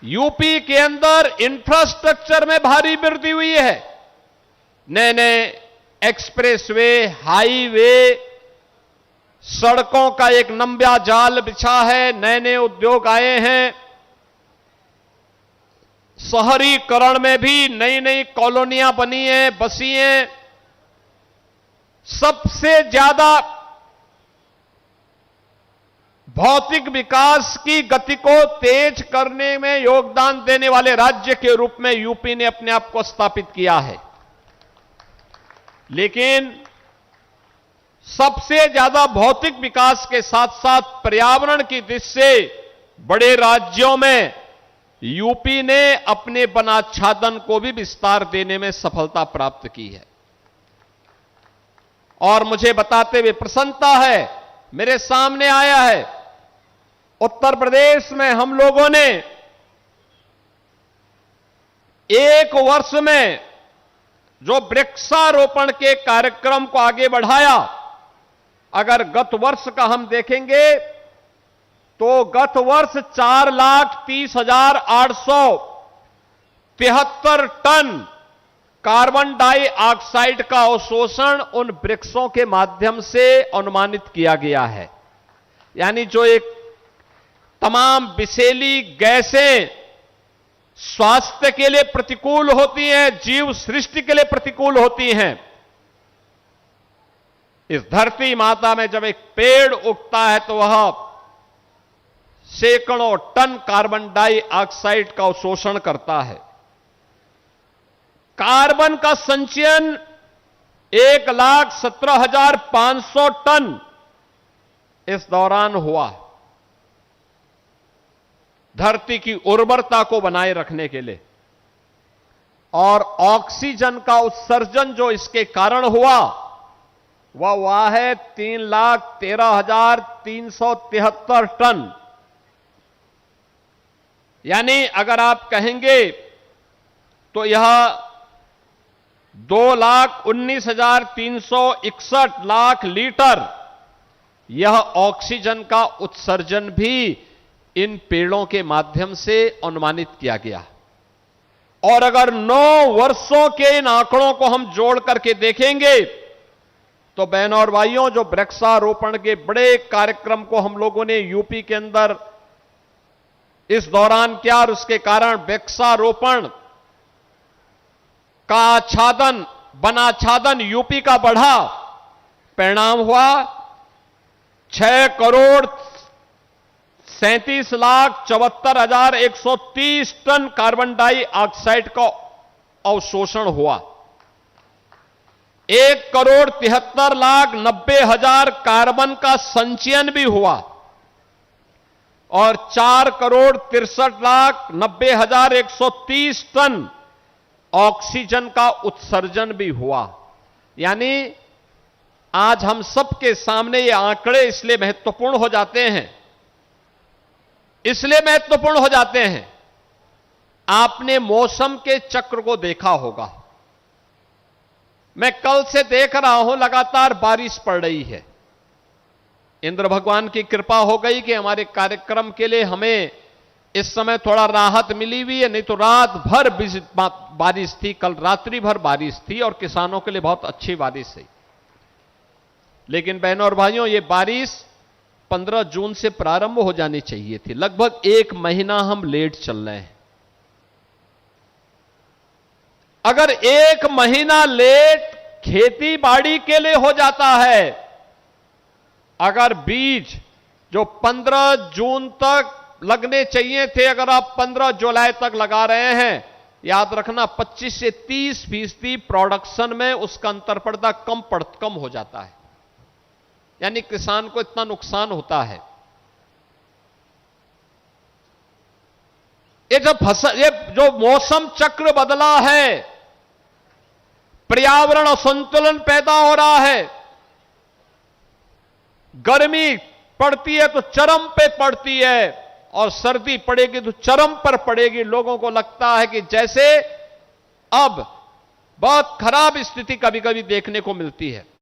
UP के अंदर infrastructure में भारी वृद्धि हुई है। नए नए एक्सप्रेसवे, हाईवे, सड़कों का एक लंबा जाल बिछा है, नए नए उद्योग आए हैं। शहरीकरण में भी नई नई कॉलोनियां बनी हैं, बसी हैं। सबसे ज्यादा भौतिक विकास की गति को तेज करने में योगदान देने वाले राज्य के रूप में यूपी ने अपने आप को स्थापित किया है। लेकिन सबसे ज्यादा भौतिक विकास के साथ साथ पर्यावरण की दृष्टि से बड़े राज्यों में यूपी ने अपने वनाच्छादन को भी विस्तार देने में सफलता प्राप्त की है। और मुझे बताते हुए प्रसन्नता है, मेरे सामने आया है, उत्तर प्रदेश में हम लोगों ने एक वर्ष में जो वृक्षारोपण के कार्यक्रम को आगे बढ़ाया, अगर गत वर्ष का हम देखेंगे तो गत वर्ष 4,30,873 टन कार्बन डाइऑक्साइड का अवशोषण उन वृक्षों के माध्यम से अनुमानित किया गया है। यानी जो एक तमाम विषैली गैसें स्वास्थ्य के लिए प्रतिकूल होती हैं, जीव सृष्टि के लिए प्रतिकूल होती हैं, इस धरती माता में जब एक पेड़ उगता है तो वह सैकड़ों टन कार्बन डाइऑक्साइड का अवशोषण करता है। कार्बन का संचयन 1,17,500 टन इस दौरान हुआ, धरती की उर्वरता को बनाए रखने के लिए। और ऑक्सीजन का उत्सर्जन जो इसके कारण हुआ वह है 3,13,373 टन। यानी अगर आप कहेंगे तो यह 2,19,361 लाख लीटर यह ऑक्सीजन का उत्सर्जन भी इन पेड़ों के माध्यम से अनुमानित किया गया। और अगर 9 वर्षों के इन आंकड़ों को हम जोड़ करके देखेंगे तो बहनों और भाइयों, जो वृक्षारोपण के बड़े कार्यक्रम को हम लोगों ने यूपी के अंदर इस दौरान किया और उसके कारण वृक्षारोपण का आच्छादन, वनाच्छादन यूपी का बढ़ा, परिणाम हुआ 6,37,74,130 टन कार्बन डाइऑक्साइड का अवशोषण हुआ। 1,73,90,000 कार्बन का संचयन भी हुआ और 4,63,90,130 टन ऑक्सीजन का उत्सर्जन भी हुआ। यानी आज हम सबके सामने ये आंकड़े इसलिए महत्वपूर्ण हो जाते हैं, आपने मौसम के चक्र को देखा होगा। मैं कल से देख रहा हूं लगातार बारिश पड़ रही है। इंद्र भगवान की कृपा हो गई कि हमारे कार्यक्रम के लिए हमें इस समय थोड़ा राहत मिली हुई है, नहीं तो रात भर बारिश थी, कल रात्रि भर बारिश थी और किसानों के लिए बहुत अच्छी बारिश है। लेकिन बहनों और भाइयों, ये बारिश 15 जून से प्रारंभ हो जानी चाहिए थी। लगभग 1 महीना हम लेट चल रहे हैं। अगर 1 महीना लेट खेती बाड़ी के लिए हो जाता है, अगर बीज जो 15 जून तक लगने चाहिए थे, अगर आप 15 जुलाई तक लगा रहे हैं, याद रखना 25 से 30% प्रोडक्शन में उसका अंतरपड़ता कम हो जाता है। यानी किसान को इतना नुकसान होता है। ये जो मौसम चक्र बदला है, पर्यावरण असंतुलन पैदा हो रहा है। गर्मी पड़ती है तो चरम पे पड़ती है और सर्दी पड़ेगी तो चरम पर पड़ेगी। लोगों को लगता है कि जैसे अब बहुत खराब स्थिति कभी कभी देखने को मिलती है।